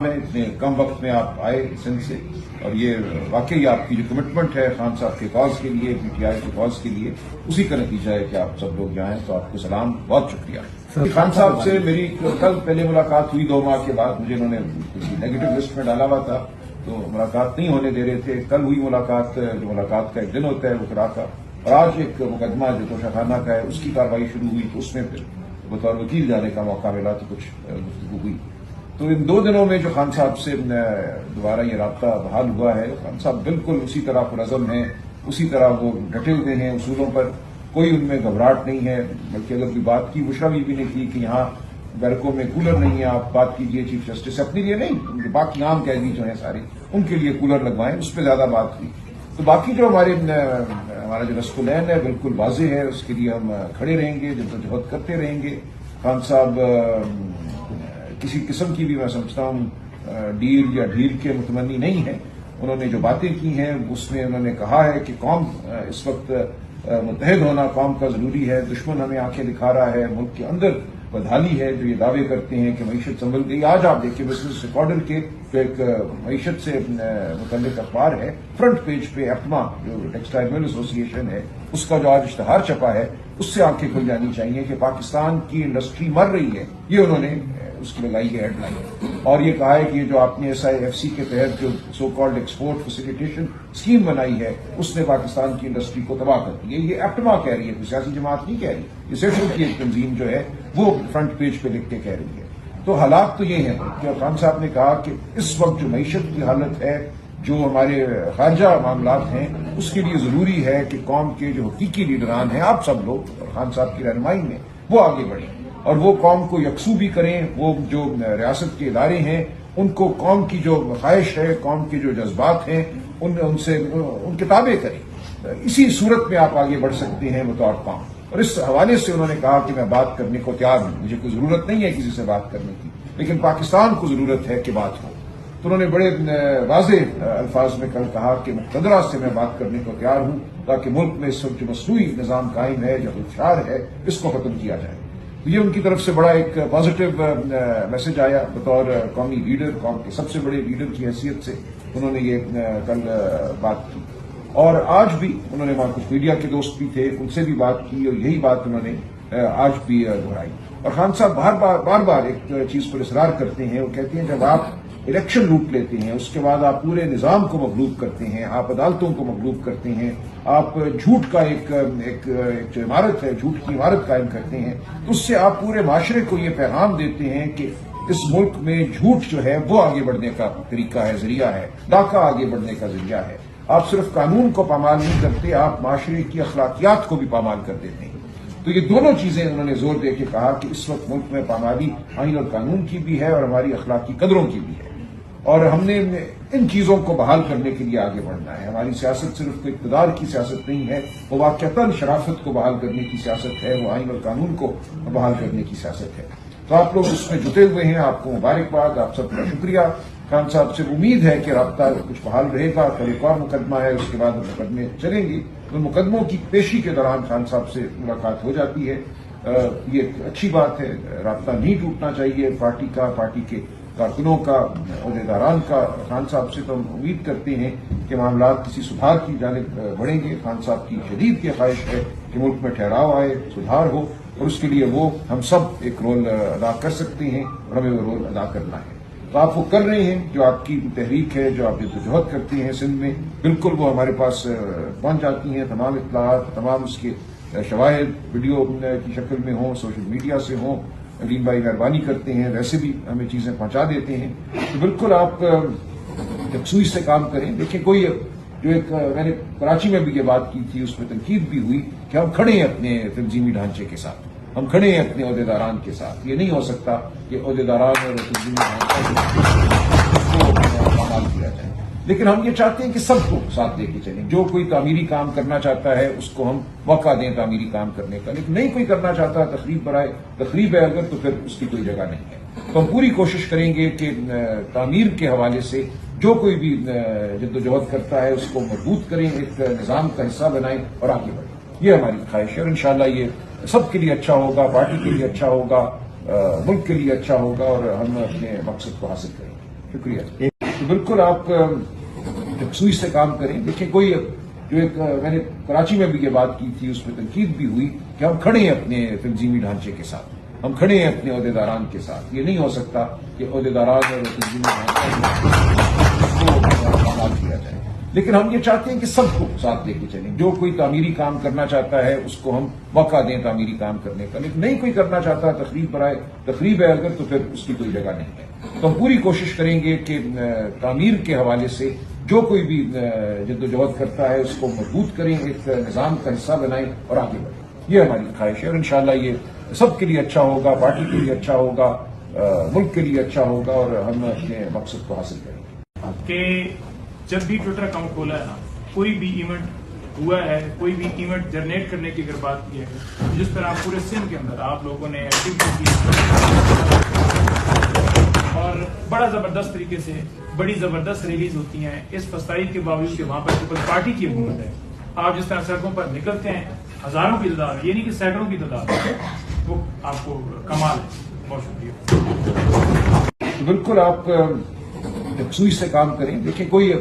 اتنے کم وقت میں آپ آئے سندھ سے، اور یہ واقعی آپ کی جو کمٹمنٹ ہے خان صاحب کے کاز کے لیے، پی ٹی آئی کے کاز کے لیے، اسی کا نتیجہ ہے کہ آپ سب لوگ یہاں ہیں، تو آپ کو سلام، بہت شکریہ۔ خان صاحب سے میری کل پہلے ملاقات ہوئی 2 ماہ کے بعد، مجھے انہوں نے نیگیٹو لسٹ میں ڈالا ہوا تھا تو ملاقات نہیں ہونے دے رہے تھے۔ کل ہوئی ملاقات، جو ملاقات کا ایک دن ہوتا ہے وکراء کا، اور آج ایک مقدمہ جو توشہ کا ہے اس کی کارروائی شروع ہوئی، تو اس میں پھر بطور وکیل جانے کا موقع ملا تو کچھ گفتگو ہوئی۔ تو ان 2 دنوں میں جو خان صاحب سے دوبارہ یہ رابطہ بحال ہوا ہے، خان صاحب بالکل اسی طرح پرعزم ہیں، اسی طرح وہ ڈٹے ہوئے ہیں اصولوں پر، کوئی ان میں گھبراہٹ نہیں ہے۔ بلکہ اگر کوئی بات کی، بشرا بھی نے کی کہ یہاں بیرکوں میں کولر نہیں ہے، آپ بات کیجئے چیف جسٹس سے، اپنے لیے نہیں، ان کے باقی عام قیدی جو ہیں سارے، ان کے لیے کولر لگوائیں، اس پہ زیادہ بات ہوئی۔ تو باقی جو ہمارا جو رسق العین ہے بالکل واضح ہے، اس کے لیے ہم کھڑے رہیں گے، جدوجہد کرتے رہیں گے۔ خان صاحب کسی قسم کی بھی میں سمجھتا ہوں ڈیل یا ڈھیل کے متمنی نہیں ہے۔ انہوں نے جو باتیں کی ہیں اس میں انہوں نے کہا ہے کہ قوم اس وقت متحد ہونا قوم کا ضروری ہے، دشمن ہمیں آنکھیں دکھا رہا ہے، ملک کے اندر بدحالی ہے، جو یہ دعوے کرتے ہیں کہ معیشت سنبھل گئی۔ آج آپ دیکھیں بزنس ریکارڈر کے جو ایک معیشت سے متعلق اخبار ہے، فرنٹ پیج پہ ایپٹما جو ٹیکسٹائل مل ایسوسی ایشن ہے، اس کا جو آج اشتہار چھپا ہے، اس سے آنکھیں کھل جانی چاہیے کہ پاکستان کی انڈسٹری مر رہی ہے، یہ انہوں نے اس کی لگائی ہے ہیڈ لائن، اور یہ کہا ہے کہ جو آپ نے SIFC کے تحت جو so called export facilitation scheme بنائی ہے، اس نے پاکستان کی انڈسٹری کو تباہ کر دی ہے۔ یہ ایپٹما کہہ رہی ہے، کوئی سیاسی جماعت نہیں کہہ رہی، یہ سیشن کی ایک تنظیم جو ہے وہ فرنٹ پیج پہ لکھ کے کہہ رہی ہے۔ تو حالات تو یہ ہیں کہ خان صاحب نے کہا کہ اس وقت جو معیشت کی حالت ہے، جو ہمارے خارجہ معاملات ہیں، اس کے لیے ضروری ہے کہ قوم کے جو حقیقی لیڈران ہیں، آپ سب لوگ اور خان صاحب کی رہنمائی میں، وہ آگے بڑھیں اور وہ قوم کو یکسو بھی کریں۔ وہ جو ریاست کے ادارے ہیں، ان کو قوم کی جو خواہش ہے، قوم کے جو جذبات ہیں، ان کے تابع کریں۔ اسی صورت میں آپ آگے بڑھ سکتے ہیں بطور قوم۔ اور اس حوالے سے انہوں نے کہا کہ میں بات کرنے کو تیار ہوں، مجھے کوئی ضرورت نہیں ہے کسی سے بات کرنے کی، لیکن پاکستان کو ضرورت ہے کہ بات ہو۔ تو انہوں نے بڑے واضح الفاظ میں کل کہا کہ مقتدرہ سے میں بات کرنے کو تیار ہوں، تاکہ ملک میں اس وقت جو مصنوعی نظام قائم ہے، جو انتشار ہے، اس کو ختم کیا جائے۔ یہ ان کی طرف سے بڑا ایک پازیٹو میسج آیا بطور قومی لیڈر، قوم کے سب سے بڑے لیڈر کی حیثیت سے انہوں نے یہ کل بات کی۔ اور آج بھی انہوں نے وہاں کچھ میڈیا کے دوست بھی تھے، ان سے بھی بات کی، اور یہی بات انہوں نے آج بھی دہرائی۔ اور خان صاحب بار بار ایک چیز پر اصرار کرتے ہیں، وہ کہتے ہیں جب آپ الیکشن لوٹ لیتے ہیں، اس کے بعد آپ پورے نظام کو مغلوب کرتے ہیں، آپ عدالتوں کو مغلوب کرتے ہیں، آپ جھوٹ کا ایک جو عمارت ہے، جھوٹ کی عمارت قائم کرتے ہیں، تو اس سے آپ پورے معاشرے کو یہ پیغام دیتے ہیں کہ اس ملک میں جھوٹ جو ہے وہ آگے بڑھنے کا طریقہ ہے، ذریعہ ہے، ڈاکہ آگے بڑھنے کا ذریعہ ہے۔ آپ صرف قانون کو پامال نہیں کرتے، آپ معاشرے کی اخلاقیات کو بھی پامال کر دیتے ہیں۔ تو یہ دونوں چیزیں انہوں نے زور دے کے کہا کہ اس وقت ملک میں پامالی آئین اور قانون کی بھی ہے اور ہماری اخلاقی قدروں کی بھی ہے، اور ہم نے ان چیزوں کو بحال کرنے کے لیے آگے بڑھنا ہے۔ ہماری سیاست صرف اقتدار کی سیاست نہیں ہے، وہ واقعتاً شرافت کو بحال کرنے کی سیاست ہے، وہ آئین اور قانون کو بحال کرنے کی سیاست ہے۔ تو آپ لوگ اس میں جٹے ہوئے ہیں، آپ کو مبارکباد، آپ سب کا شکریہ۔ خان صاحب سے امید ہے کہ رابطہ کچھ بحال رہے گا۔ کل ایک اور مقدمہ ہے، اس کے بعد مقدمے چلیں گے، تو مقدموں کی پیشی کے دوران خان صاحب سے ملاقات ہو جاتی ہے۔ یہ ایک اچھی بات ہے، رابطہ نہیں ٹوٹنا چاہیے پارٹی کا، پارٹی کے کارکنوں کا، عہدیداران کا۔ خان صاحب سے تو ہم امید کرتے ہیں کہ معاملات کسی سدھار کی جانب بڑھیں گے۔ خان صاحب کی شدید کی خواہش ہے کہ ملک میں ٹھہراؤ آئے، سدھار ہو، اور اس کے لیے وہ ہم سب ایک رول ادا کر سکتے ہیں، اور ہمیں وہ رول ادا کرنا ہے۔ تو آپ وہ کر رہے ہیں، جو آپ کی تحریک ہے، جو آپ جدوجہد کرتے ہیں سندھ میں، بالکل وہ ہمارے پاس پہنچ جاتی ہیں، تمام اطلاعات، تمام اس کے شواہد ویڈیو کی شکل میں ہوں، سوشل میڈیا سے ہوں۔ علیم بھائی مہربانی کرتے ہیں، ویسے بھی ہمیں چیزیں پہنچا دیتے ہیں۔ تو بالکل آپ یکسوئی سے کام کریں۔ دیکھیں، کوئی جو ایک میں نے کراچی میں بھی یہ بات کی تھی، اس میں تنقید بھی ہوئی کہ ہم کھڑے ہیں اپنے تنظیمی ڈھانچے کے ساتھ، ہم کھڑے ہیں اپنے عہدیداران کے ساتھ۔ یہ نہیں ہو سکتا کہ عہدیداران اور تنظیمی ڈھانچہ کو پامال کیا جائے، لیکن ہم یہ چاہتے ہیں کہ سب کو ساتھ لے کے چلیں۔ جو کوئی تعمیری کام کرنا چاہتا ہے اس کو ہم موقع دیں تعمیری کام کرنے کا، لیکن نہیں کوئی کرنا چاہتا تخریب ہے اگر، تو پھر اس کی کوئی جگہ نہیں ہے۔ تو ہم پوری کوشش کریں گے کہ تعمیر کے حوالے سے جو کوئی بھی جدوجہد کرتا ہے اس کو مضبوط کریں، ایک نظام کا حصہ بنائیں اور آگے بڑھیں۔ یہ ہماری خواہش ہے، اور انشاءاللہ یہ سب کے لیے اچھا ہوگا، پارٹی کے لیے اچھا ہوگا، ملک کے لیے اچھا ہوگا، اور ہم اپنے مقصد کو حاصل کریں گے۔ شکریہ. تو بالکل آپ یکسوئی سے کام کریں. دیکھیں کوئی جو ایک میں نے کراچی میں بھی یہ بات کی تھی، اس میں تنقید بھی ہوئی کہ ہم کھڑے ہیں اپنے تنظیمی ڈھانچے کے ساتھ، ہم کھڑے ہیں اپنے عہدیداران کے ساتھ. یہ نہیں ہو سکتا کہ عہدیداران اور تنظیمی ڈھانچے کو استعمال کیا جائے. لیکن ہم یہ چاہتے ہیں کہ سب کو ساتھ لے کے چلیں. جو کوئی تعمیری کام کرنا چاہتا ہے اس کو ہم موقع دیں تعمیری کام کرنے کا، لیکن نہیں کوئی کرنا چاہتا تقریب ہے اگر، تو پھر اس کی کوئی جگہ نہیں ہے. تو ہم پوری کوشش کریں گے کہ تعمیر کے حوالے سے جو کوئی بھی جدوجہد کرتا ہے اس کو مضبوط کریں، ایک نظام کا حصہ بنائیں اور آگے بڑھیں. یہ ہماری خواہش ہے اور انشاءاللہ یہ سب کے لیے اچھا ہوگا، پارٹی کے لیے اچھا ہوگا، ملک کے لیے اچھا ہوگا اور ہم اپنے مقصد کو حاصل کریں گے. کہ جب بھی ٹویٹر اکاؤنٹ کھولا ہے نا، کوئی بھی ایونٹ ہوا ہے، کوئی بھی ایونٹ جنریٹ کرنے کی اگر بات کی ہے، جس طرح پورے سندھ کے اندر آپ لوگوں نے ایکٹیویٹی کی اور بڑا زبردست طریقے سے بڑی زبردست ریلیز ہوتی ہیں، اس فسائی کے باوجود کہ وہاں پر پیپلز پارٹی کی حکومت ہے. آپ جس طرح سڑکوں پر نکلتے ہیں، ہزاروں کی تعداد، یہ نہیں کہ سینکڑوں کی تعداد، وہ آپ کو کمال ہے. بہت شکریہ. بالکل آپ یکسوئی سے کام کریں. دیکھیں کوئی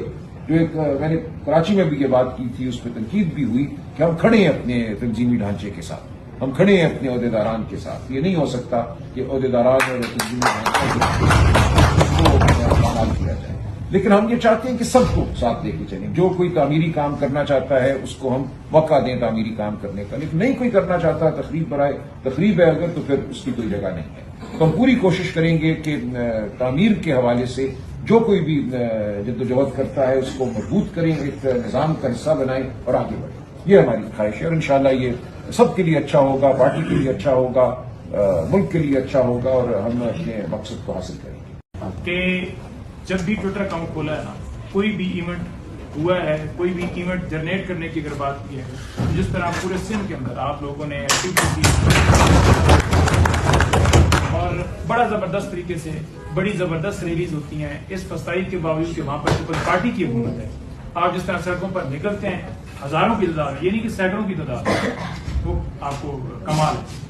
جو ایک میں نے کراچی میں بھی یہ بات کی تھی، اس میں تنقید بھی ہوئی کہ ہم کھڑے ہیں اپنے تنظیمی ڈھانچے کے ساتھ، ہم کھڑے ہیں اپنے عہدیداران کے ساتھ. یہ نہیں ہو سکتا کہ عہدیداران اور تنظیمی ڈھانچے کو استعمال کیا جائے. لیکن ہم یہ چاہتے ہیں کہ سب کو ساتھ لے کے چلیں. جو کوئی تعمیری کام کرنا چاہتا ہے اس کو ہم موقع دیں تعمیری کام کرنے کا، لیکن نہیں کوئی کرنا چاہتا تقریب ہے اگر، تو پھر اس کی کوئی جگہ نہیں ہے. تو ہم پوری کوشش کریں گے کہ تعمیر کے حوالے سے جو کوئی بھی جدوجہد کرتا ہے اس کو مضبوط کریں، ایک نظام کا حصہ بنائیں اور آگے بڑھیں. یہ ہماری خواہش ہے اور انشاءاللہ یہ سب کے لیے اچھا ہوگا، پارٹی کے لیے اچھا ہوگا، ملک کے لیے اچھا ہوگا اور ہم اپنے مقصد کو حاصل کریں گے. کہ جب بھی ٹویٹر اکاؤنٹ کھولا ہے نا، کوئی بھی ایونٹ ہوا ہے، کوئی بھی ایونٹ جنریٹ کرنے کی اگر بات کی ہے، جس طرح پورے سندھ کے اندر آپ لوگوں نے ایکٹیویٹی کی اور بڑا زبردست طریقے سے بڑی زبردست ریلیز ہوتی ہیں، اس فسائی کے باوجود کہ وہاں پر پیپلز پارٹی کی حکومت ہے. آپ جس طرح سڑکوں پر نکلتے ہیں، ہزاروں کی تعداد، یہ نہیں کہ سینکڑوں کی تعداد، وہ آپ کو کمال ہے.